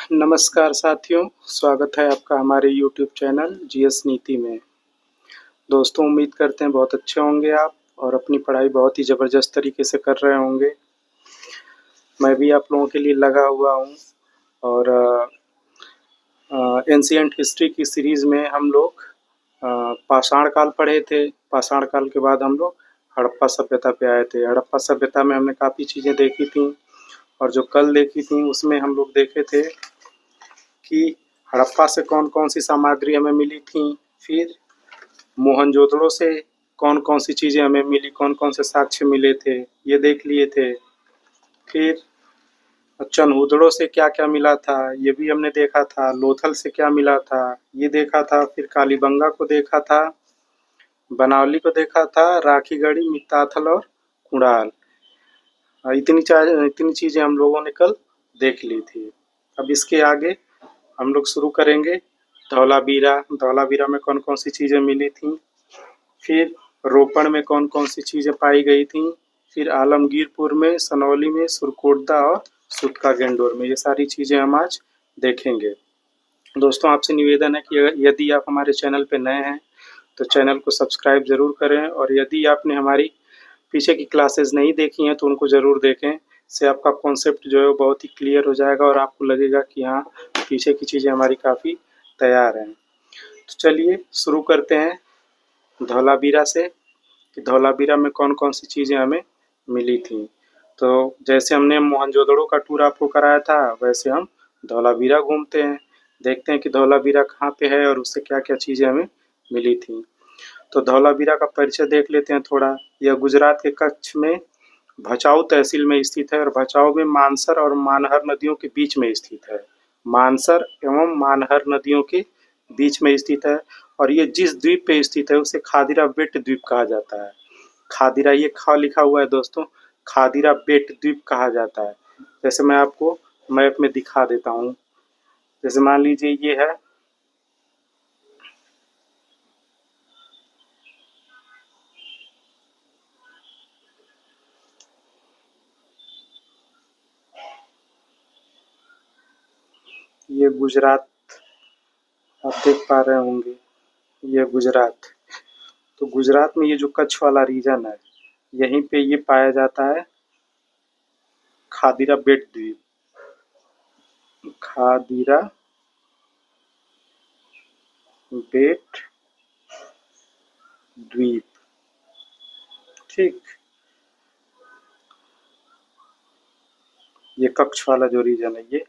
नमस्कार साथियों, स्वागत है आपका हमारे यूट्यूब चैनल जीएस नीति में। दोस्तों, उम्मीद करते हैं बहुत अच्छे होंगे आप और अपनी पढ़ाई बहुत ही ज़बरदस्त तरीके से कर रहे होंगे। मैं भी आप लोगों के लिए लगा हुआ हूँ और एंशिएंट हिस्ट्री की सीरीज़ में हम लोग पाषाण काल पढ़े थे। पाषाण काल के बाद हम लोग हड़प्पा सभ्यता पे आए थे। हड़प्पा सभ्यता में हमने काफ़ी चीज़ें देखी थी और जो कल देखी थी उसमें हम लोग देखे थे कि हड़प्पा से कौन-कौन सी सामग्री हमें मिली थी। फिर मोहनजोदड़ो से कौन-कौन सी चीज़ें हमें मिली, कौन-कौन से साक्ष्य मिले थे, ये देख लिए थे। फिर चनहूदड़ो से क्या-क्या मिला था, ये भी हमने देखा था। लोथल से क्या मिला था, ये देखा था। फिर कालीबंगा को देखा था, बनावली को देखा था, राखीगढ़ी, मित्ताथल और कुणाल। इतनी चीज़ें हम लोगों ने कल देख ली थी। अब इसके आगे हम लोग शुरू करेंगे धौलावीरा। धौलावीरा में कौन-कौन सी चीज़ें मिली थीं। फिर रोपड़ में कौन-कौन सी चीज़ें पाई गई थीं। फिर आलमगीरपुर में, सनौली में, सुरकोटदा और सुटका गेंडोर में, ये सारी चीज़ें हम आज देखेंगे। दोस्तों, आपसे निवेदन है कि यदि आप हमारे चैनल पे नए हैं तो चैनल को सब्सक्राइब ज़रूर करें और यदि आपने हमारी पीछे की क्लासेस नहीं देखी हैं तो उनको ज़रूर देखें। इससे आपका कॉन्सेप्ट जो है वो बहुत ही क्लियर हो जाएगा और आपको लगेगा कि हाँ, पीछे की चीज़ें हमारी काफ़ी तैयार हैं। तो चलिए शुरू करते हैं धौलावीरा से कि धौलावीरा में कौन-कौन सी चीज़ें हमें मिली थी। तो जैसे हमने मोहनजोदड़ो का टूर आपको कराया था, वैसे हम धौलावीरा घूमते हैं, देखते हैं कि धौलावीरा कहाँ पे है और उससे क्या-क्या चीज़ें हमें मिली थी। तो धौलावीरा का परिचय देख लेते हैं थोड़ा। यह गुजरात के कच्छ में भचाऊ तहसील में स्थित है और भचाऊ में मानसर और मानहर नदियों के बीच में स्थित है। मानसर एवं मानहर नदियों के बीच में स्थित है और ये जिस द्वीप पे स्थित है उसे खादिरा बेट द्वीप कहा जाता है। खादिरा, ये ख लिखा हुआ है दोस्तों, खादिरा बेट द्वीप कहा जाता है। जैसे मैं आपको मैप में दिखा देता हूँ। जैसे मान लीजिए ये है, ये गुजरात आप देख पा रहे होंगे, ये गुजरात। तो गुजरात में ये जो कच्छ वाला रीजन है, यहीं पे ये पाया जाता है खादिरा बेट द्वीप। खादिरा बेट द्वीप, ठीक। ये कच्छ वाला जो रीजन है, ये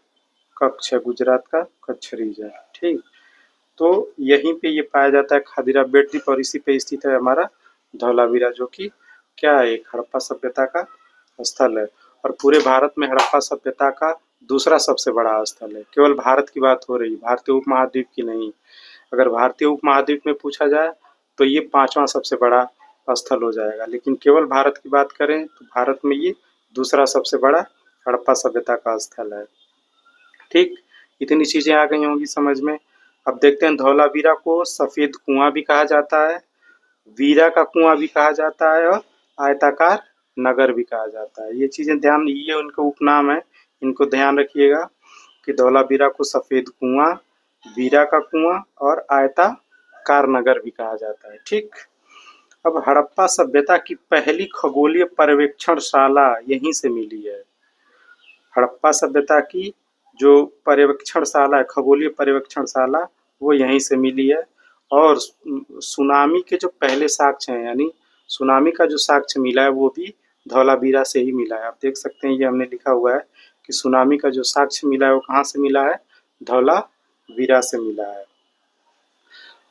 कच्छ है, गुजरात का कच्छ रीजन, ठीक। तो यहीं पे ये पाया जाता है खादिरा बेट द्वीप और इसी पे स्थित है हमारा धौलावीरा, जो कि क्या है, एक हड़प्पा सभ्यता का स्थल है और पूरे भारत में हड़प्पा सभ्यता का दूसरा सबसे बड़ा स्थल है। केवल भारत की बात हो रही, भारतीय उपमहाद्वीप की नहीं। अगर भारतीय उपमहाद्वीप में पूछा जाए तो ये 5वां सबसे बड़ा स्थल हो जाएगा, लेकिन केवल भारत की बात करें तो भारत में ये दूसरा सबसे बड़ा हड़प्पा सभ्यता का स्थल है, ठीक। इतनी चीज़ें आ गई होंगी समझ में। अब देखते हैं, धौलावीरा को सफ़ेद कुआं भी कहा जाता है, वीरा का कुआं भी कहा जाता है और आयताकार नगर भी कहा जाता है। ये चीज़ें ध्यान, ये उनके उपनाम है, इनको ध्यान रखिएगा कि धौलावीरा को सफ़ेद कुआं, वीरा का कुआं और आयताकार नगर भी कहा जाता है, ठीक। अब हड़प्पा सभ्यता की पहली खगोलीय पर्यवेक्षणशाला यहीं से मिली है। हड़प्पा सभ्यता की जो पर्यवेक्षणशाला है, खगोलीय पर्यवेक्षणशाला, वो यहीं से मिली है। और सुनामी के जो पहले साक्ष्य हैं, यानी सुनामी का जो साक्ष्य मिला है वो भी धौलावीरा से ही मिला है। आप देख सकते हैं, ये हमने लिखा हुआ है कि सुनामी का जो साक्ष्य मिला है वो कहाँ से मिला है, धौलावीरा से मिला है।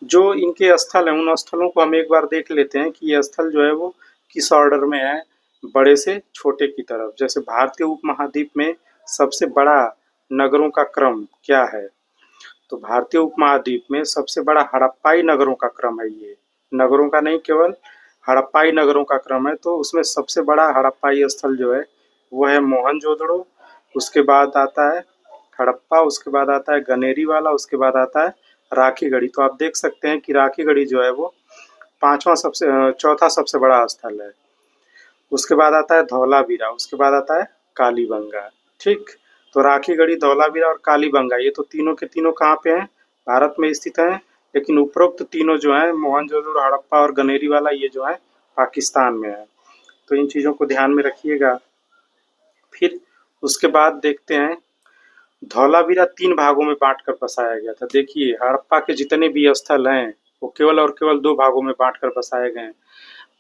जो इनके स्थल हैं, उन स्थलों को हम एक बार देख लेते हैं कि ये स्थल जो है वो किस ऑर्डर में है, बड़े से छोटे की तरफ। जैसे भारतीय उपमहाद्वीप में सबसे बड़ा नगरों का क्रम क्या है, तो भारतीय उपमहाद्वीप में सबसे बड़ा हड़प्पाई नगरों का क्रम है। ये नगरों का नहीं, केवल हड़प्पाई नगरों का क्रम है। तो उसमें सबसे बड़ा हड़प्पाई स्थल जो है वो है मोहनजोदड़ो, उसके बाद आता है हड़प्पा, उसके बाद आता है गनेरी वाला, उसके बाद आता है राखीगढ़ी। तो आप देख सकते हैं कि राखीगढ़ी जो है वो चौथा सबसे बड़ा स्थल है। उसके बाद आता है धौलावीरा, उसके बाद आता है कालीबंगा, ठीक। तो राखीगढ़ी, धौलावीरा और कालीबंगा ये तो तीनों के तीनों कहाँ पे हैं? भारत में स्थित हैं। लेकिन उपरोक्त तीनों जो हैं मोहनजोदड़ो, हड़प्पा और गनेरी वाला ये जो है पाकिस्तान में है। तो इन चीज़ों को ध्यान में रखिएगा। फिर उसके बाद देखते हैं धौलावीरा 3 भागों में बाँट कर बसाया गया था। देखिए हड़प्पा के जितने भी स्थल हैं वो केवल और केवल 2 भागों में बाँट कर बसाए गए हैं।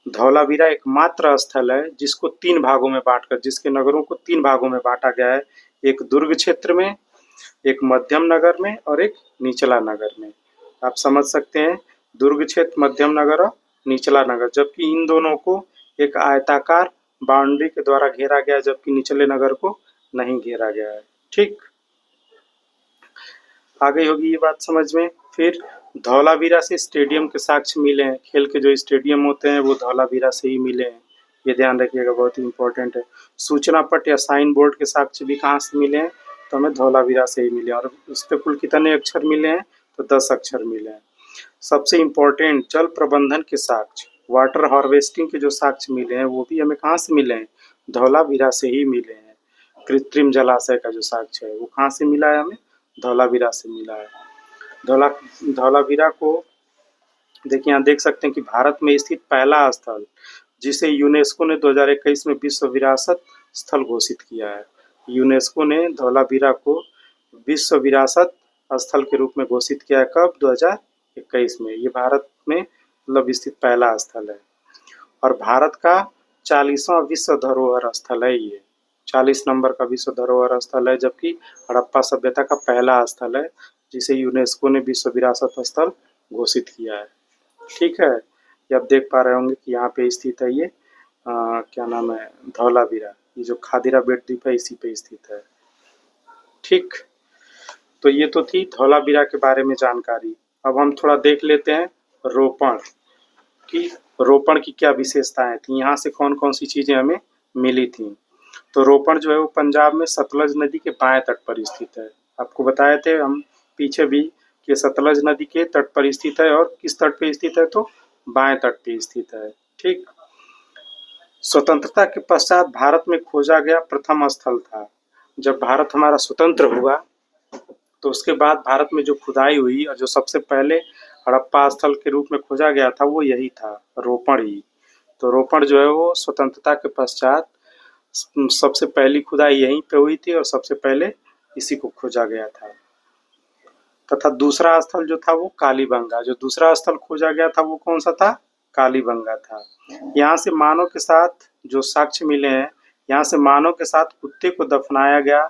धौलावीरा एकमात्र स्थल है जिसको 3 भागों में बाँटकर, जिसके नगरों को 3 भागों में बाँटा गया है। एक दुर्ग क्षेत्र में, एक मध्यम नगर में और एक निचला नगर में। आप समझ सकते हैं दुर्ग क्षेत्र, मध्यम नगर और निचला नगर, जबकि इन दोनों को एक आयताकार बाउंड्री के द्वारा घेरा गया है, जबकि निचले नगर को नहीं घेरा गया है। ठीक, आ गई होगी ये बात समझ में। फिर धौलावीरा से स्टेडियम के साक्ष्य मिले हैं। खेल के जो स्टेडियम होते हैं वो धौलावीरा से ही मिले हैं, ये ध्यान रखिएगा, बहुत ही इंपॉर्टेंट है। सूचना पट या साइन बोर्ड के साक्ष्य भी कहाँ से मिले हैं? तो हमें धौलावीरा से ही मिले। और उस पर कुल कितने अक्षर मिले हैं? तो 10 अक्षर मिले हैं। सबसे इम्पोर्टेंट जल प्रबंधन के साक्ष्य, वाटर हार्वेस्टिंग के जो साक्ष्य मिले हैं वो भी हमें कहाँ से मिले हैं? धौलावीरा से ही मिले हैं। कृत्रिम जलाशय का जो साक्ष्य है वो कहाँ से मिला है? हमें धौलावीरा से मिला है। धौलावीरा को देखिए, यहाँ देख सकते हैं कि भारत में स्थित पहला स्थल जिसे यूनेस्को ने 2021 में विश्व विरासत स्थल घोषित किया है। यूनेस्को ने धौलावीरा को विश्व विरासत स्थल के रूप में घोषित किया है। कब? 2021 में। ये भारत में मतलब स्थित पहला स्थल है और भारत का 40वां विश्व धरोहर स्थल है। ये 40 नंबर का विश्व धरोहर स्थल है, जबकि हड़प्पा सभ्यता का पहला स्थल है जिसे यूनेस्को ने विश्व विरासत स्थल घोषित किया है। ठीक है, ये आप देख पा रहे होंगे कि यहाँ पे स्थित है ये क्या नाम है? धौलावीरा। ये जो खादिरा बेट द्वीप है इसी पे स्थित है। ठीक, तो ये तो थी धौलावीरा के बारे में जानकारी। अब हम थोड़ा देख लेते हैं रोपण की। रोपण की क्या विशेषताएं थी, यहाँ से कौन कौन सी चीजें हमें मिली थी। तो रोपण जो है वो पंजाब में सतलज नदी के बाएं तट पर स्थित है। आपको बताए थे हम पीछे भी कि सतलज नदी के तट पर स्थित है। और किस तट पे स्थित है? तो बाएं तट पे स्थित है। ठीक, स्वतंत्रता के पश्चात भारत में खोजा गया प्रथम स्थल था। जब भारत हमारा स्वतंत्र हुआ तो उसके बाद भारत में जो खुदाई हुई और जो सबसे पहले हड़प्पा स्थल के रूप में खोजा गया था वो यही था, रोपण ही। तो रोपण जो है वो स्वतंत्रता के पश्चात सबसे पहली खुदाई यहीं पे हुई थी और सबसे पहले इसी को खोजा गया था। तथा दूसरा स्थल जो था वो कालीबंगा, जो दूसरा स्थल खोजा गया था वो कौन सा था? कालीबंगा था। यहाँ से मानव के साथ जो साक्ष्य मिले हैं, यहाँ से मानव के साथ कुत्ते को दफनाया गया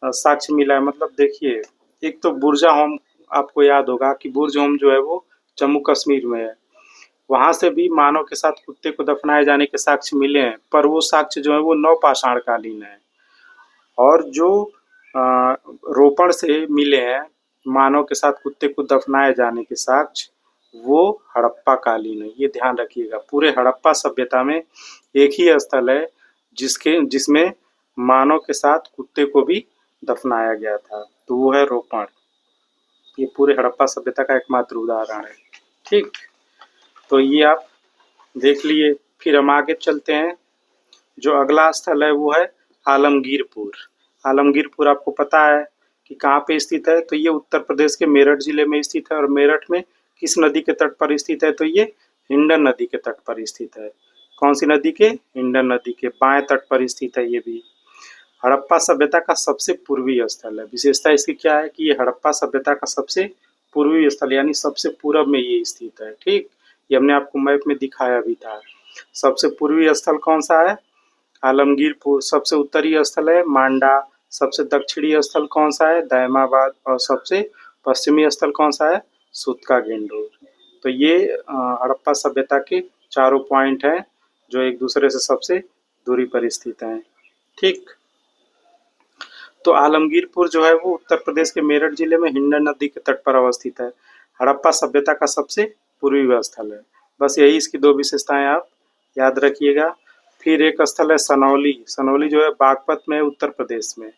साक्ष्य मिला है। मतलब देखिए, एक तो बुर्जा होम, आपको याद होगा कि बुर्ज होम जो है वो जम्मू कश्मीर में है। वहां से भी मानव के साथ कुत्ते को दफनाए जाने के साक्ष्य मिले हैं, पर वो साक्ष्य जो है वो नवपाषाण कालीन है। और जो रोपण से मिले हैं मानव के साथ कुत्ते को दफनाए जाने के साक्ष्य, वो हड़प्पा कालीन है। ये ध्यान रखिएगा, पूरे हड़प्पा सभ्यता में एक ही स्थल है जिसमें मानव के साथ कुत्ते को भी दफनाया गया था, तो वो है रोपण। ये पूरे हड़प्पा सभ्यता का एकमात्र उदाहरण है। ठीक, तो ये आप देख लिए। फिर हम आगे चलते हैं। जो अगला स्थल है वो है आलमगीरपुर। आलमगीरपुर आपको पता है कि कहाँ पे स्थित है? तो ये उत्तर प्रदेश के मेरठ जिले में स्थित है। और मेरठ में किस नदी के तट पर स्थित है? तो ये हिंडन नदी के तट पर स्थित है। कौन सी नदी के? हिंडन नदी के बाएं तट पर स्थित है ये भी। हड़प्पा सभ्यता का सबसे पूर्वी स्थल है। विशेषता इसकी क्या है कि ये हड़प्पा सभ्यता का सबसे पूर्वी स्थल यानी सबसे पूर्व में ये स्थित है। ठीक, ये हमने आपको मैप में दिखाया भी था। सबसे पूर्वी स्थल कौन सा है? आलमगीरपुर। सबसे उत्तरी स्थल है मांडा। सबसे दक्षिणी स्थल कौन सा है? दैमाबाद। और सबसे पश्चिमी स्थल कौन सा है? सूतका गेंडोर। तो ये हड़प्पा सभ्यता के चारों पॉइंट हैं जो एक दूसरे से सबसे दूरी पर स्थित हैं। ठीक, तो आलमगीरपुर जो है वो उत्तर प्रदेश के मेरठ जिले में हिंडन नदी के तट पर अवस्थित है। हड़प्पा सभ्यता का सबसे पूर्वी स्थल है। बस यही इसकी 2 विशेषताएं आप याद रखिएगा। फिर एक स्थल है सनौली। सनौली जो है बागपत में, उत्तर प्रदेश में।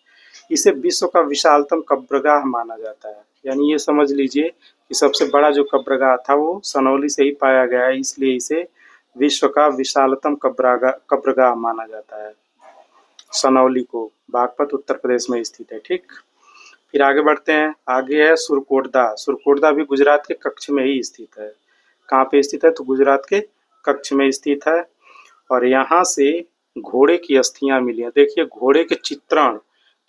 इसे विश्व का विशालतम कब्रगाह माना जाता है। यानी ये समझ लीजिए कि सबसे बड़ा जो कब्रगाह था वो सनौली से ही पाया गया है, इसलिए इसे विश्व का विशालतम कब्रगाह माना जाता है, सनौली को। बागपत उत्तर प्रदेश में स्थित है। ठीक, फिर आगे बढ़ते हैं। आगे है सुरकोटदा। सुरकोटदा भी गुजरात के कच्छ में ही स्थित है। कहाँ पे स्थित है? तो गुजरात के कच्छ में स्थित है। और यहाँ से घोड़े की अस्थियां मिली हैं। देखिए, घोड़े के चित्रण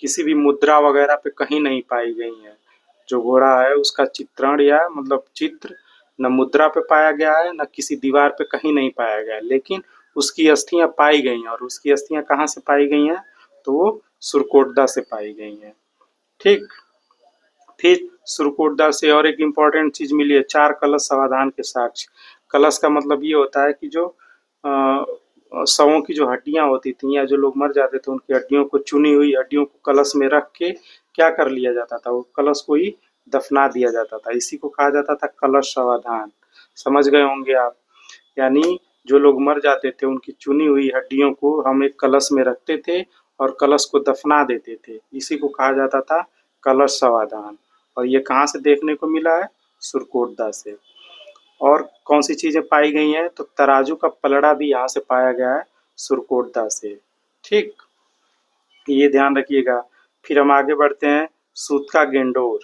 किसी भी मुद्रा वगैरह पे कहीं नहीं पाई गई हैं। जो घोड़ा है उसका चित्रण या मतलब चित्र न मुद्रा पे पाया गया है, न किसी दीवार पे कहीं नहीं पाया गया है, लेकिन उसकी अस्थियां पाई गई हैं। और उसकी अस्थियां कहाँ से पाई गई हैं? तो वो सुरकोटदा से पाई गई हैं। ठीक, फिर सुरकोटदा से और एक इम्पॉर्टेंट चीज मिली है, 4 कलश समाधान के साक्ष्य। कलश का मतलब ये होता है कि जो शवों की जो हड्डियां होती थी या जो लोग मर जाते थे उनकी हड्डियों को, चुनी हुई हड्डियों को कलश में रख के क्या कर लिया जाता था? वो कलश को ही दफना दिया जाता था। इसी को कहा जाता था कलश समाधान। समझ गए होंगे आप। यानी जो लोग मर जाते थे उनकी चुनी हुई हड्डियों को हम एक कलश में रखते थे और कलश को दफना देते थे। इसी को कहा जाता था कलश समाधान। और ये कहाँ से देखने को मिला है? सुरकोटदा से। और कौन सी चीजें पाई गई हैं? तो तराजू का पलड़ा भी यहाँ से पाया गया है, सुरकोटदा से। ठीक, ये ध्यान रखिएगा। फिर हम आगे बढ़ते हैं। सूतका गेंडोर।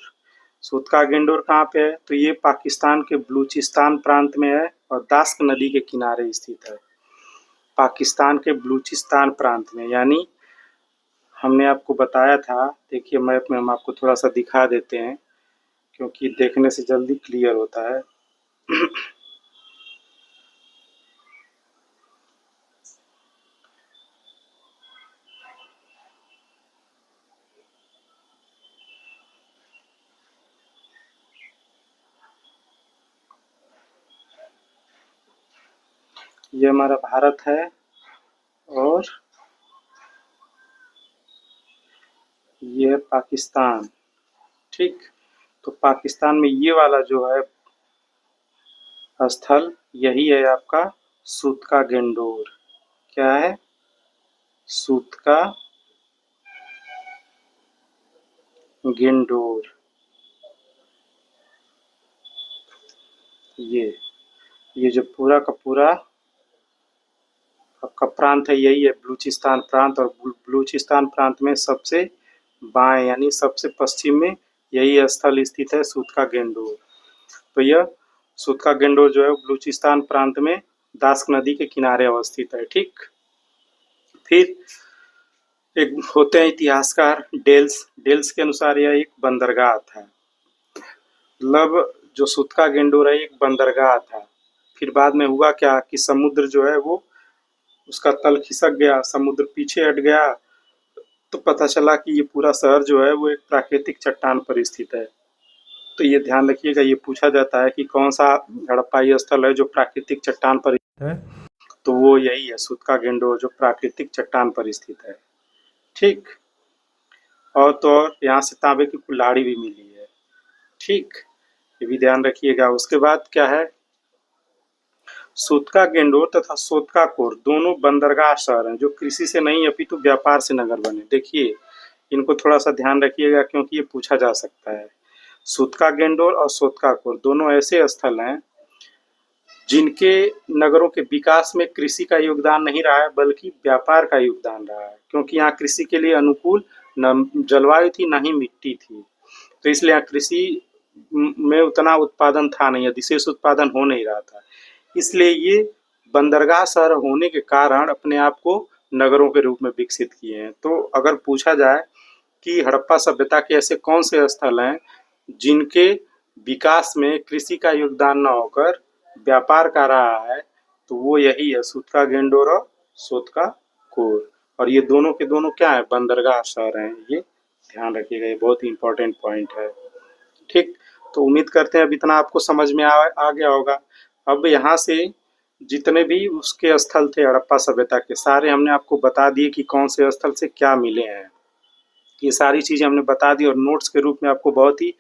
सूतका गेंडोर कहाँ पे है? तो ये पाकिस्तान के बलूचिस्तान प्रांत में है और दास्क नदी के किनारे स्थित है। पाकिस्तान के बलूचिस्तान प्रांत में, यानी हमने आपको बताया था। देखिए मैप में हम आपको थोड़ा सा दिखा देते हैं क्योंकि देखने से जल्दी क्लियर होता है। ये हमारा भारत है और ये है पाकिस्तान। ठीक, तो पाकिस्तान में ये वाला जो है स्थल, यही है आपका सूतका गेंडोर। क्या है? सूतका गेंडोर। ये जो पूरा का पूरा आपका प्रांत है यही है बलूचिस्तान प्रांत। और बलूचिस्तान प्रांत में सबसे बाएं यानी सबसे पश्चिम में यही स्थल स्थित है, सूतका गेंडोर। तो यह सूतका गेंडोर जो है बलूचिस्तान प्रांत में दास्क नदी के किनारे अवस्थित है। ठीक, फिर एक होते हैं इतिहासकार डेल्स। डेल्स के अनुसार यह एक बंदरगाह था। मतलब जो सूतका गेंडोर है एक बंदरगाह था। फिर बाद में हुआ क्या कि समुद्र जो है वो उसका तल खिसक गया, समुद्र पीछे हट गया। तो पता चला कि ये पूरा शहर जो है वो एक प्राकृतिक चट्टान पर स्थित है। तो ये ध्यान रखिएगा, ये पूछा जाता है कि कौन सा हड़प्पाई स्थल है जो प्राकृतिक चट्टान पर स्थित है? तो वो यही है सूतका गेंडोर जो प्राकृतिक चट्टान पर स्थित है। ठीक, और तो और यहाँ से तांबे की कुल्हाड़ी भी मिली है। ठीक, ये भी ध्यान रखिएगा। उसके बाद क्या है? सूतका गेंडोर तथा सोतकाकोर दोनों बंदरगाह शहर हैं जो कृषि से नहीं अपितु व्यापार से नगर बने। देखिए, इनको थोड़ा सा ध्यान रखिएगा क्योंकि ये पूछा जा सकता है। सूतका गेंडोर और सोतकाकोर दोनों ऐसे स्थल हैं जिनके नगरों के विकास में कृषि का योगदान नहीं रहा है बल्कि व्यापार का योगदान रहा है। क्योंकि यहाँ कृषि के लिए अनुकूल न जलवायु थी न ही मिट्टी थी। तो इसलिए यहाँ कृषि में उतना उत्पादन था नहीं, विशेष उत्पादन हो नहीं रहा था। इसलिए ये बंदरगाह शहर होने के कारण अपने आप को नगरों के रूप में विकसित किए हैं। तो अगर पूछा जाए कि हड़प्पा सभ्यता के ऐसे कौन से स्थल हैं जिनके विकास में कृषि का योगदान न होकर व्यापार का रहा है, तो वो यही है सूतका गेंडोर और सोतका कोर। और ये दोनों के दोनों क्या है? बंदरगाह शहर हैं। ये ध्यान रखिएगा, ये बहुत ही इंपॉर्टेंट पॉइंट है। ठीक, तो उम्मीद करते हैं अब इतना आपको समझ में आ गया होगा। अब यहाँ से जितने भी उसके स्थल थे हड़प्पा सभ्यता के, सारे हमने आपको बता दिए कि कौन से स्थल से क्या मिले हैं। ये सारी चीज़ें हमने बता दी और नोट्स के रूप में आपको बहुत ही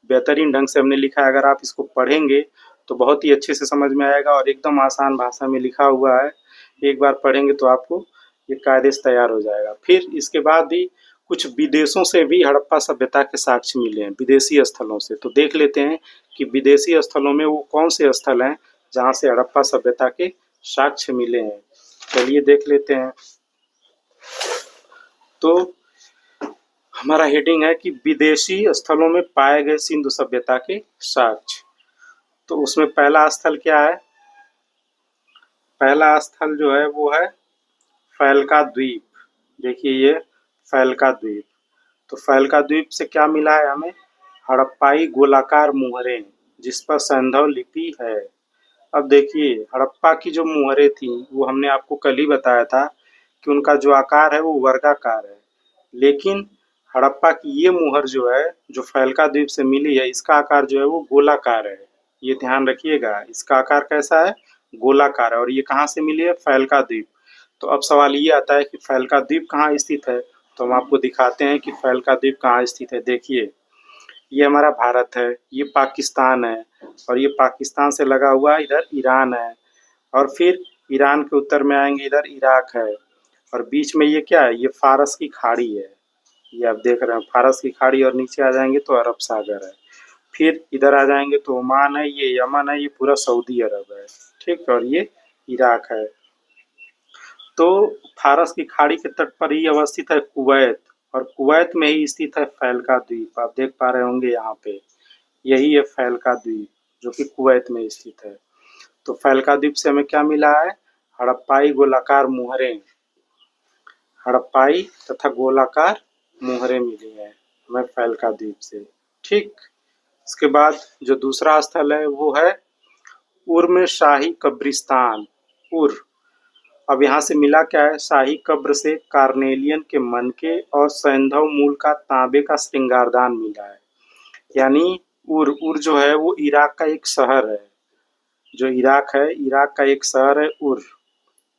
बेहतरीन ढंग से हमने लिखा है। अगर आप इसको पढ़ेंगे तो बहुत ही अच्छे से समझ में आएगा और एकदम आसान भाषा में लिखा हुआ है। एक बार पढ़ेंगे तो आपको ये कायदे से तैयार हो जाएगा। फिर इसके बाद भी कुछ विदेशों से भी हड़प्पा सभ्यता के साक्ष्य मिले हैं, विदेशी स्थलों से। तो देख लेते हैं कि विदेशी स्थलों में वो कौन से स्थल हैं जहाँ से हड़प्पा सभ्यता के साक्ष्य मिले हैं। चलिए देख लेते हैं। तो हमारा हेडिंग है कि विदेशी स्थलों में पाए गए सिंधु सभ्यता के साक्ष्य। तो उसमें पहला स्थल क्या है? पहला स्थल जो है वो है फैलका द्वीप। देखिए ये फैलका द्वीप। तो फैलका द्वीप से क्या मिला है हमें? हड़प्पाई गोलाकार मुहरें जिस पर सैंधव लिपि है। अब देखिए हड़प्पा की जो मुहरें थी वो हमने आपको कल ही बताया था कि उनका जो आकार है वो वर्गाकार है, लेकिन हड़प्पा की ये मुहर जो है जो फैलका द्वीप से मिली है इसका आकार जो है वो गोलाकार है। ये ध्यान रखिएगा, इसका आकार कैसा है? गोलाकार है। और ये कहाँ से मिली है? फैलका द्वीप। तो अब सवाल ये आता है कि फैलका द्वीप कहाँ स्थित है? तो हम आपको दिखाते हैं कि फैलका द्वीप कहाँ स्थित है। देखिए ये हमारा भारत है, ये पाकिस्तान है, और ये पाकिस्तान से लगा हुआ इधर ईरान है, और फिर ईरान के उत्तर में आएंगे इधर इराक है, और बीच में ये क्या है? ये फारस की खाड़ी है। ये आप देख रहे हैं फारस की खाड़ी, और नीचे आ जाएंगे तो अरब सागर है। फिर इधर आ जाएंगे तो ओमान है, ये यमन है, ये पूरा सऊदी अरब है। ठीक, और ये इराक है। तो फारस की खाड़ी के तट पर ही अवस्थित है कुवैत, और कुवैत में ही स्थित है फैलका द्वीप। आप देख पा रहे होंगे यहाँ पे, यही है फैलका द्वीप जो कि कुवैत में स्थित है। तो फैलका द्वीप से हमें क्या मिला है? हड़प्पाई गोलाकार मुहरें, हड़प्पाई तथा गोलाकार मुहरें मिली हैं हमें फैलका द्वीप से। ठीक, इसके बाद जो दूसरा स्थल है वो है उर में शाही कब्रिस्तान। उर, अब यहाँ से मिला क्या है? शाही कब्र से कार्नेलियन के मनके और सैंधव मूल का तांबे का श्रृंगारदान मिला है। यानी उर, उर जो है वो इराक का एक शहर है। जो इराक है, इराक का एक शहर है उर।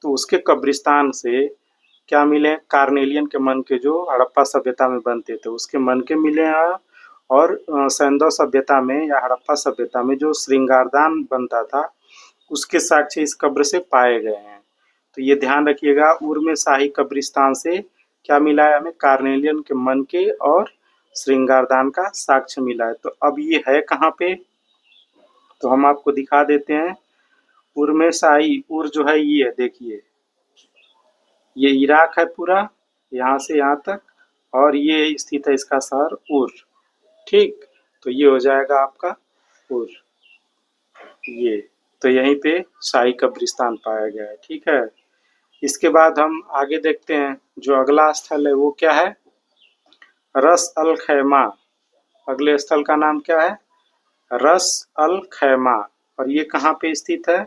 तो उसके कब्रिस्तान से क्या मिले? कार्नेलियन के मनके जो हड़प्पा सभ्यता में बनते थे उसके मनके मिले हैं, और सैंधव सभ्यता में या हड़प्पा सभ्यता में जो श्रृंगारदान बनता था उसके साक्ष्य इस कब्र से पाए गए हैं। तो ये ध्यान रखिएगा, उर में शाही कब्रिस्तान से क्या मिला है हमें? कार्नेलियन के मनके और श्रृंगारदान का साक्ष्य मिला है। तो अब ये है कहाँ पे? तो हम आपको दिखा देते हैं। उर में शाही, उर जो है ये है, देखिए ये इराक है पूरा, यहाँ से यहाँ तक, और ये स्थित है इसका शहर उर। ठीक, तो ये हो जाएगा आपका उर। ये तो यहीं पे शाही कब्रिस्तान पाया गया है। ठीक है, इसके बाद हम आगे देखते हैं। जो अगला स्थल है वो क्या है? रस अल खैमा। अगले स्थल का नाम क्या है? रस अल खैमा। और ये कहाँ पे स्थित है?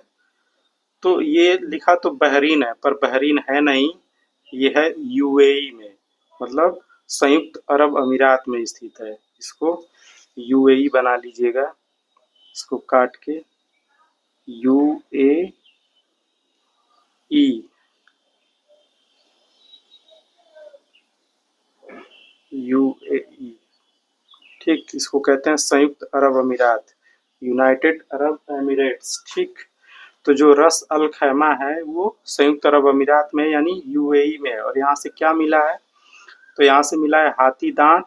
तो ये लिखा तो बहरीन है, पर बहरीन है नहीं, ये है यूएई में, मतलब संयुक्त अरब अमीरात में स्थित है। इसको यूएई बना लीजिएगा, इसको काट के यूएई। यूएई, ठीक, इसको कहते हैं संयुक्त अरब अमीरात, यूनाइटेड अरब एमिरेट्स। ठीक, तो जो रस अल खैमा है वो संयुक्त अरब अमीरात में यानी यूएई में है। और यहाँ से क्या मिला है? तो यहाँ से मिला है हाथी दांत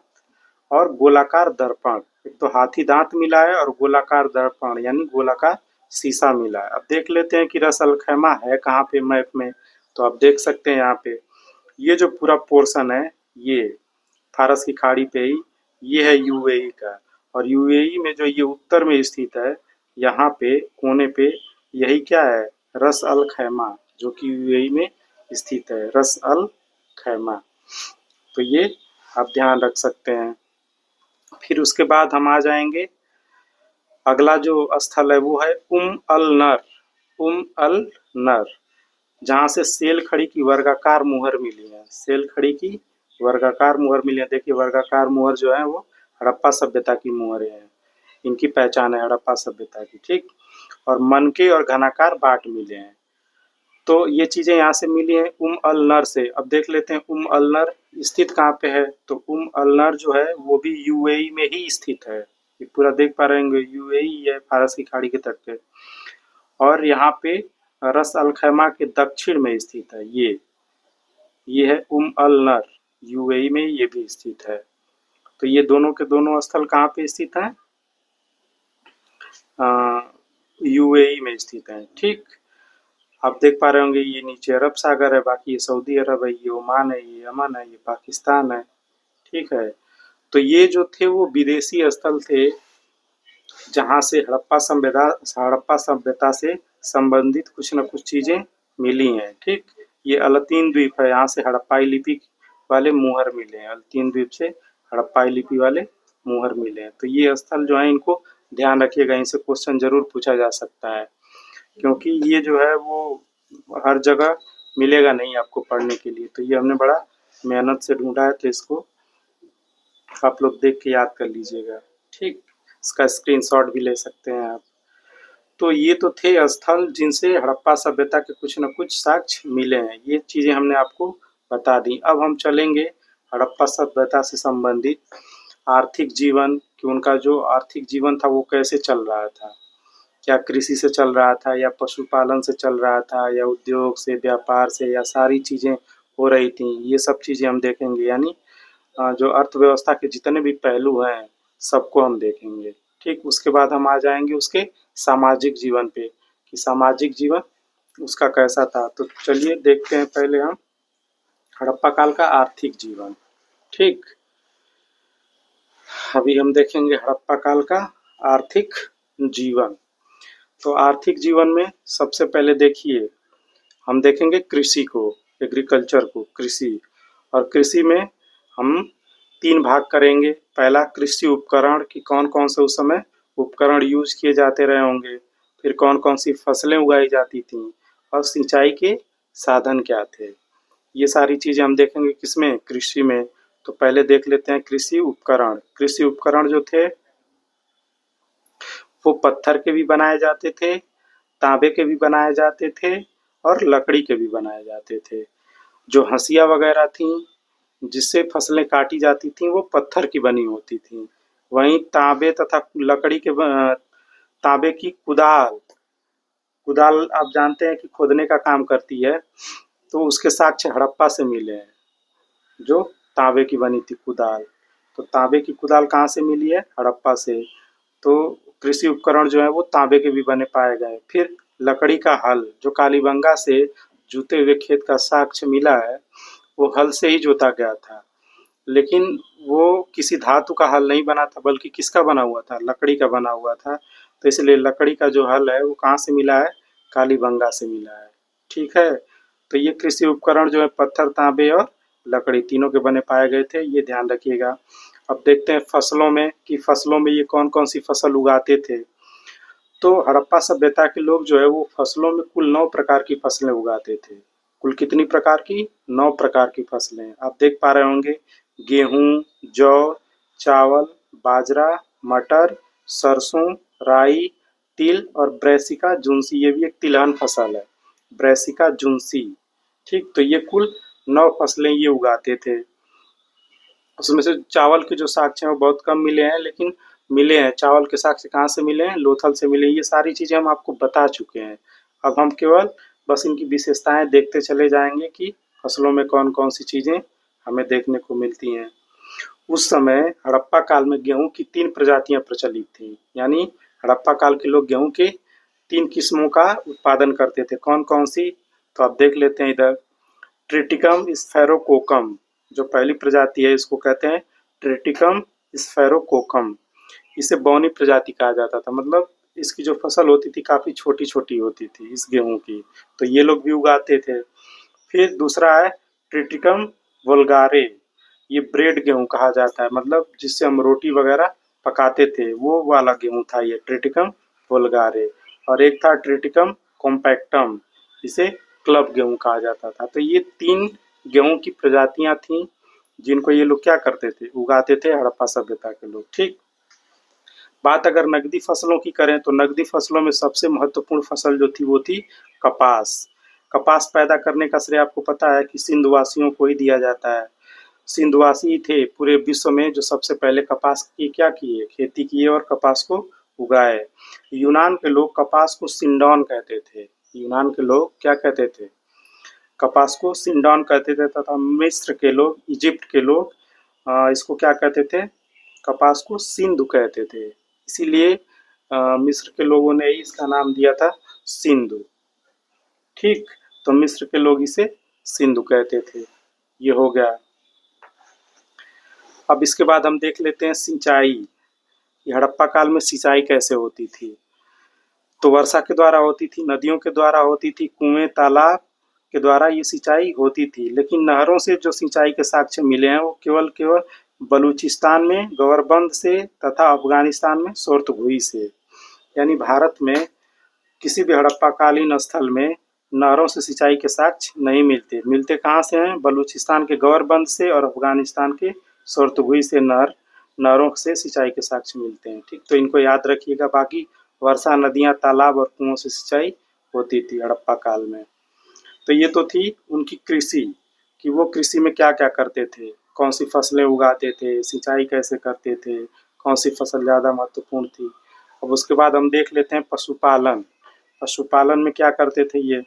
और गोलाकार दर्पण। एक तो हाथी दांत मिला है और गोलाकार दर्पण यानी गोलाकार शीशा मिला है। अब देख लेते हैं कि रस अल खैमा है कहाँ पे मैप में। तो आप देख सकते हैं यहाँ पे ये जो पूरा पोर्शन है ये फारस की खाड़ी पे ही ये है यूएई का। और यूएई में जो ये उत्तर में स्थित है यहाँ पे कोने पे यही क्या है? रस अल खैमा, जो कि यूएई में स्थित है, रस अल खैमा। तो ये आप ध्यान रख सकते हैं। फिर उसके बाद हम आ जाएंगे, अगला जो स्थल है वो है अल नर। अल नर, जहाँ से सेल खड़ी की वर्गाकार मुहर मिली है। सेल खड़ी की वर्गाकार मुहर मिली है। देखिए वर्गाकार मुहर जो है वो हड़प्पा सभ्यता की मुहरें हैं, इनकी पहचान है हड़प्पा सभ्यता की। ठीक, और मनके और घनाकार बाट मिले हैं। तो ये चीजें यहाँ से मिली हैं अल नर से। अब देख लेते हैं अल नर स्थित कहाँ पे है। तो अल नर जो है वो भी यूएई में ही स्थित है। ये पूरा देख पा रहे हैं यूएई है, फारस की खाड़ी के तट पे। और यहाँ पे रस अल खैमा के दक्षिण में स्थित है ये है अल नर, यूएई में ये भी स्थित है। तो ये दोनों के दोनों स्थल कहाँ पे स्थित हैं? यूएई में स्थित हैं। ठीक, आप देख पा रहे होंगे ये नीचे अरब सागर है, बाकी ये सऊदी अरब है, ये ओमान है, ये यमन है, ये पाकिस्तान है। ठीक है, तो ये जो थे वो विदेशी स्थल थे जहाँ से हड़प्पा सभ्यता से संबंधित कुछ न कुछ चीजें मिली हैं। ठीक, ये अल्तीन द्वीप है, यहाँ से हड़प्पाई लिपि वाले मुहर मिले हैं। अल्तीन द्वीप से हड़प्पाई लिपि वाले मुहर मिले हैं। तो ये स्थल जो है इनको ध्यान रखिएगा, इनसे क्वेश्चन जरूर पूछा जा सकता है, क्योंकि ये जो है वो हर जगह मिलेगा नहीं आपको पढ़ने के लिए। तो ये हमने बड़ा मेहनत से ढूंढा है, तो इसको आप लोग देख के याद कर लीजिएगा। ठीक, इसका स्क्रीनशॉट भी ले सकते हैं आप। तो ये तो थे स्थल जिनसे हड़प्पा सभ्यता के कुछ न कुछ साक्ष्य मिले हैं। ये चीजें हमने आपको बता दी। अब हम चलेंगे हड़प्पा सभ्यता से संबंधित आर्थिक जीवन, कि उनका जो आर्थिक जीवन था वो कैसे चल रहा था। क्या कृषि से चल रहा था, या पशुपालन से चल रहा था, या उद्योग से, व्यापार से, या सारी चीजें हो रही थी। ये सब चीजें हम देखेंगे। यानी जो अर्थव्यवस्था के जितने भी पहलू हैं सबको हम देखेंगे। ठीक, उसके बाद हम आ जाएंगे उसके सामाजिक जीवन पे, कि सामाजिक जीवन उसका कैसा था। तो चलिए देखते हैं पहले हम हड़प्पा काल का आर्थिक जीवन। ठीक, अभी हम देखेंगे हड़प्पा काल का आर्थिक जीवन। तो आर्थिक जीवन में सबसे पहले देखिए हम देखेंगे कृषि को, एग्रीकल्चर को, कृषि। और कृषि में हम 3 भाग करेंगे। पहला कृषि उपकरण, कि कौन कौन से उस समय उपकरण यूज किए जाते रहे होंगे, फिर कौन कौन सी फसलें उगाई जाती थीं, और सिंचाई के साधन क्या थे। ये सारी चीजें हम देखेंगे किसमें, कृषि में। तो पहले देख लेते हैं कृषि उपकरण। कृषि उपकरण जो थे वो पत्थर के भी बनाए जाते थे, तांबे के भी बनाए जाते थे, और लकड़ी के भी बनाए जाते थे। जो हंसिया वगैरह थी जिससे फसलें काटी जाती थी वो पत्थर की बनी होती थी। वहीं तांबे तथा लकड़ी के तांबे की कुदाल, कुदाल आप जानते हैं कि खोदने का काम करती है। तो उसके साक्ष्य हड़प्पा से मिले हैं, जो तांबे की बनी थी कुदाल। तो तांबे की कुदाल कहाँ से मिली है, हड़प्पा से। तो कृषि उपकरण जो है वो तांबे के भी बने पाए गए। फिर लकड़ी का हल, जो कालीबंगा से जुते हुए खेत का साक्ष्य मिला है, वो हल से ही जोता गया था। लेकिन वो किसी धातु का हल नहीं बना था, बल्कि किसका बना हुआ था, लकड़ी का बना हुआ था। तो इसलिए लकड़ी का जो हल है वो कहाँ से मिला है, कालीबंगा से मिला है। ठीक है, तो ये कृषि उपकरण जो है पत्थर, तांबे और लकड़ी तीनों के बने पाए गए थे, ये ध्यान रखिएगा। अब देखते हैं फसलों में, कि फसलों में ये कौन कौन सी फसल उगाते थे। तो हड़प्पा सभ्यता के लोग जो है वो फसलों में कुल 9 प्रकार की फसलें उगाते थे। कुल कितनी प्रकार की, 9 प्रकार की फसलें। आप देख पा रहे होंगे, गेहूं, जौ, चावल, बाजरा, मटर, सरसों, राई, तिल और ब्रैसिका जुन्सी। ये भी एक तिलहन फसल है, ब्रैसिका जुन्सी। ठीक, तो ये कुल 9 फसलें ये उगाते थे। उसमें से चावल के जो साक्ष्य हैं वो बहुत कम मिले हैं, लेकिन मिले हैं। चावल के साक्ष्य कहाँ से मिले हैं, लोथल से मिले। ये सारी चीज़ें हम आपको बता चुके हैं। अब हम केवल बस इनकी विशेषताएं देखते चले जाएंगे, कि फसलों में कौन कौन सी चीज़ें हमें देखने को मिलती हैं। उस समय हड़प्पा काल में गेहूं की 3 प्रजातियां प्रचलित थीं। यानी हड़प्पा काल के लोग गेहूं के 3 किस्मों का उत्पादन करते थे। कौन कौन सी, तो आप देख लेते हैं इधर। ट्रिटिकम स्फेरोकोकम, जो पहली प्रजाति है इसको कहते हैं ट्रिटिकम स्फेरोकोकम। इसे बौनी प्रजाति कहा जाता था, मतलब इसकी जो फसल होती थी काफी छोटी छोटी होती थी इस गेहूं की। तो ये लोग भी उगाते थे। फिर दूसरा है ट्रिटिकम वोल्गारे। ये ब्रेड गेहूं कहा जाता है, मतलब जिससे हम रोटी वगैरह पकाते थे, वो वाला गेहूं था ये ट्रिटिकम वोल्गारे। और एक था ट्रिटिकम कॉम्पैक्टम, इसे क्लब गेहूं कहा जाता था। तो ये 3 गेहूं की प्रजातियां थीं जिनको ये लोग क्या करते थे, उगाते थे हड़प्पा सभ्यता के लोग। ठीक, बात अगर नकदी फसलों की करें तो नकदी फसलों में सबसे महत्वपूर्ण फसल जो थी वो थी कपास। कपास पैदा करने का श्रेय आपको पता है कि सिंधवासियों को ही दिया जाता है। सिंधवासी थे पूरे विश्व में जो सबसे पहले कपास की क्या किए, खेती किए और कपास को उगाए। यूनान के लोग कपास को सिंडोन कहते थे। यूनान के लोग क्या कहते थे, कपास को सिंडोन कहते थे। तथा मिस्र के लोग, इजिप्ट के लोग इसको क्या कहते थे, कपास को सिंधु कहते थे। इसीलिए मिस्र के लोगों ने ही इसका नाम दिया था सिंधु। ठीक, तो मिस्र के लोग इसे सिंधु कहते थे। ये हो गया। अब इसके बाद हम देख लेते हैं सिंचाई। ये हड़प्पा काल में सिंचाई कैसे होती थी। तो वर्षा के द्वारा होती थी, नदियों के द्वारा होती थी, कुएं तालाब के द्वारा ये सिंचाई होती थी। लेकिन नहरों से जो सिंचाई के साक्ष्य मिले हैं वो केवल केवल बलूचिस्तान में गौरबंद से तथा अफगानिस्तान में सोरतगुई से। यानी भारत में किसी भी हड़प्पाकालीन स्थल में नहरों से सिंचाई के साक्ष्य नहीं मिलते। मिलते कहाँ से हैं? बलूचिस्तान के गौरबंद से और अफगानिस्तान के सोरतगुई से नहरों से सिंचाई के साक्ष्य मिलते हैं। ठीक, तो इनको याद रखिएगा। बाकी वर्षा, नदियाँ, तालाब और कुओं से सिंचाई होती थी हड़प्पा काल में। तो ये तो थी उनकी कृषि, कि वो कृषि में क्या क्या करते थे, कौन सी फसलें उगाते थे, सिंचाई कैसे करते थे, कौन सी फसल ज़्यादा महत्वपूर्ण थी। अब उसके बाद हम देख लेते हैं पशुपालन। पशुपालन में क्या करते थे ये,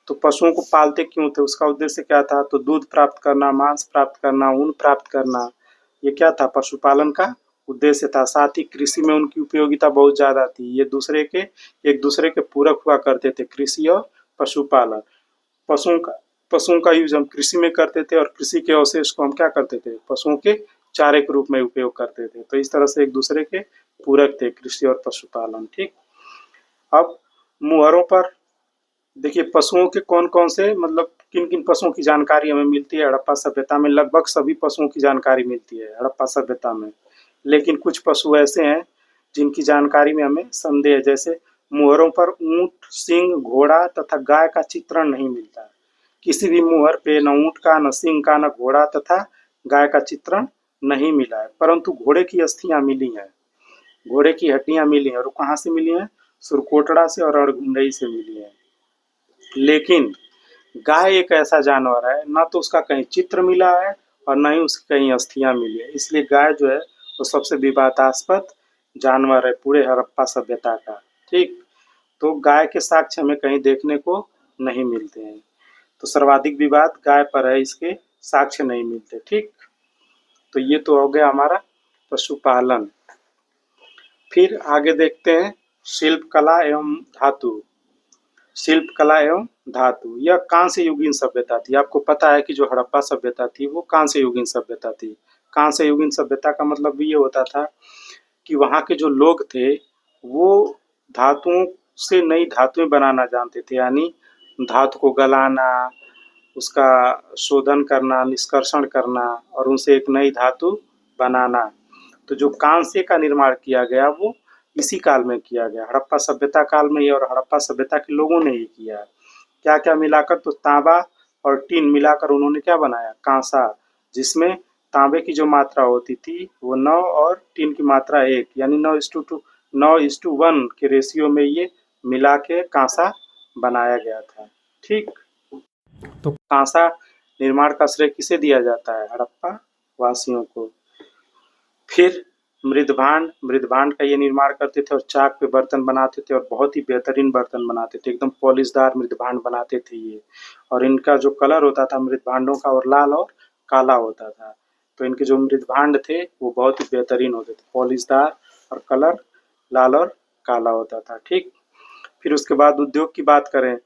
तो पशुओं को पालते क्यों थे, उसका उद्देश्य क्या था? तो दूध प्राप्त करना, मांस प्राप्त करना, ऊन प्राप्त करना, ये क्या था? पशुपालन का उद्देश्य था। साथ ही कृषि में उनकी उपयोगिता बहुत ज़्यादा थी। ये एक दूसरे के पूरक हुआ करते थे, कृषि और पशुपालन। पशुओं का पशुओं का यूज हम कृषि में करते थे और कृषि के अवशेष को हम क्या करते थे? पशुओं के चारे के रूप में उपयोग करते थे। तो इस तरह से एक दूसरे के पूरक थे कृषि और पशुपालन। ठीक, अब मुहरों पर देखिए पशुओं के कौन कौन से, मतलब किन किन पशुओं की जानकारी हमें मिलती है हड़प्पा सभ्यता में। लगभग सभी पशुओं की जानकारी मिलती है हड़प्पा सभ्यता में। लेकिन कुछ पशु ऐसे हैं जिनकी जानकारी में हमें संदेह है। जैसे मुहरों पर ऊंट, सिंह, घोड़ा तथा गाय का चित्रण नहीं मिलता। किसी भी मुहर पे न ऊंट का, न सिंह का, न घोड़ा तथा गाय का चित्रण नहीं मिला है। परंतु घोड़े की अस्थियां मिली हैं, घोड़े की हड्डियां मिली हैं। और वो कहाँ से मिली हैं? सुरकोटड़ा से और अड़गुंडई से मिली हैं। लेकिन गाय एक ऐसा जानवर है, ना तो उसका कहीं चित्र मिला है और ना ही उसकी कहीं अस्थियां मिली है। इसलिए गाय जो है वो सबसे विवादास्पद जानवर है पूरे हड़प्पा सभ्यता का। ठीक, तो गाय के साक्ष्य हमें कहीं देखने को नहीं मिलते हैं। तो सर्वाधिक विवाद गाय पर है, इसके साक्ष्य नहीं मिलते। ठीक, तो ये तो हो गया हमारा पशुपालन। फिर आगे देखते हैं शिल्प कला एवं धातु। शिल्प कला एवं धातु, यह कांस्य युगीन सभ्यता थी। आपको पता है कि जो हड़प्पा सभ्यता थी वो कांस्य युगीन सभ्यता थी। कांस्य युगीन सभ्यता का मतलब भी ये होता था कि वहाँ के जो लोग थे वो धातुओं से नई धातुएं बनाना जानते थे। यानी धातु को गलाना, उसका शोधन करना, निष्कर्षण करना और उनसे एक नई धातु बनाना। तो जो कांस्य का निर्माण किया गया वो इसी काल में किया गया, हड़प्पा सभ्यता काल में ही। और हड़प्पा सभ्यता के लोगों ने ही किया। क्या क्या मिलाकर? तो तांबा और टीन मिलाकर उन्होंने क्या बनाया? कांसा, जिसमें तांबे की जो मात्रा होती थी वो 9 और टीन की मात्रा 1, यानी 9:1 के रेशियो में ये मिला के कांसा बनाया गया था। ठीक, तो कांसा निर्माण का श्रेय किसे दिया जाता है? हड़प्पा वासियों को। फिर मृदभांड का ये निर्माण करते थे और चाक पे बर्तन बनाते थे और बहुत ही बेहतरीन बर्तन बनाते थे, एकदम पॉलिशदार मृदभांड बनाते थे ये। और इनका जो कलर होता था मृदभांडों का, और लाल और काला होता था। तो इनके जो मृदभांड थे वो बहुत ही बेहतरीन होते थे, पॉलिशदार, और कलर लाल और काला होता था। ठीक, फिर उसके बाद उद्योग की बात करें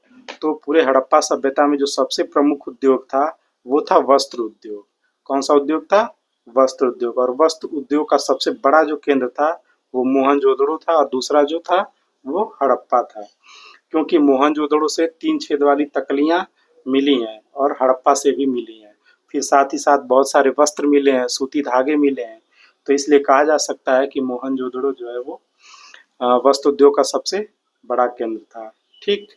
तो पूरे हड़प्पा सभ्यता में जो सबसे प्रमुख उद्योग था वो था वस्त्र उद्योग। कौन सा उद्योग था? वस्त्र उद्योग। और वस्त्र उद्योग का सबसे बड़ा जो केंद्र था वो मोहनजोदड़ो था और दूसरा जो था वो हड़प्पा था। क्योंकि मोहनजोदड़ो से 3 छेद वाली तकलियां मिली हैं और हड़प्पा से भी मिली हैं। फिर साथ ही साथ बहुत सारे वस्त्र मिले हैं, सूती धागे मिले हैं। तो इसलिए कहा जा सकता है कि मोहनजोदड़ो जो है वो वस्त्र उद्योग का सबसे बड़ा केंद्र था। ठीक,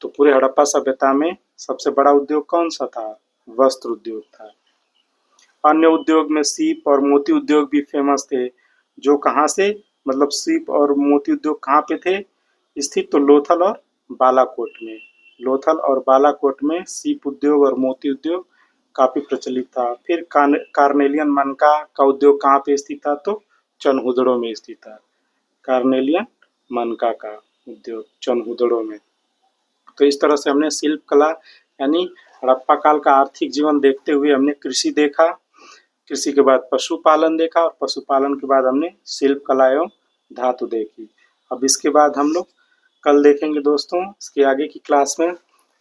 तो पूरे हड़प्पा सभ्यता में सबसे बड़ा उद्योग कौन सा था? वस्त्र उद्योग था। अन्य उद्योग में सीप और मोती उद्योग भी फेमस थे। जो कहाँ से, मतलब सीप और मोती उद्योग कहाँ पे थे स्थित? तो लोथल और बालाकोट में। लोथल और बालाकोट में सीप उद्योग और मोती उद्योग काफी प्रचलित था। फिर कार्नेलियन मनका का उद्योग कहाँ पे स्थित था? तो चनहुदड़ो में स्थित था। कार्नेलियन मनका का उद्योग चनहुदड़ो में। तो इस तरह से हमने शिल्प कला यानी हड़प्पा काल का आर्थिक जीवन देखते हुए हमने कृषि देखा, कृषि के बाद पशुपालन देखा और पशुपालन के बाद हमने शिल्प कला एवं धातु देखी। अब इसके बाद हम लोग कल देखेंगे दोस्तों इसके आगे की क्लास में।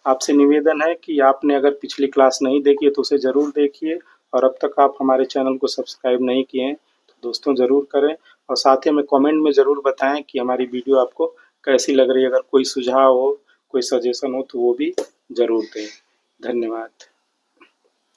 आपसे निवेदन है कि आपने अगर पिछली क्लास नहीं देखी है तो उसे ज़रूर देखिए और अब तक आप हमारे चैनल को सब्सक्राइब नहीं किए हैं तो दोस्तों ज़रूर करें, और साथ ही हमें कमेंट में ज़रूर बताएं कि हमारी वीडियो आपको कैसी लग रही है। अगर कोई सुझाव हो, कोई सजेशन हो तो वो भी ज़रूर दें। धन्यवाद।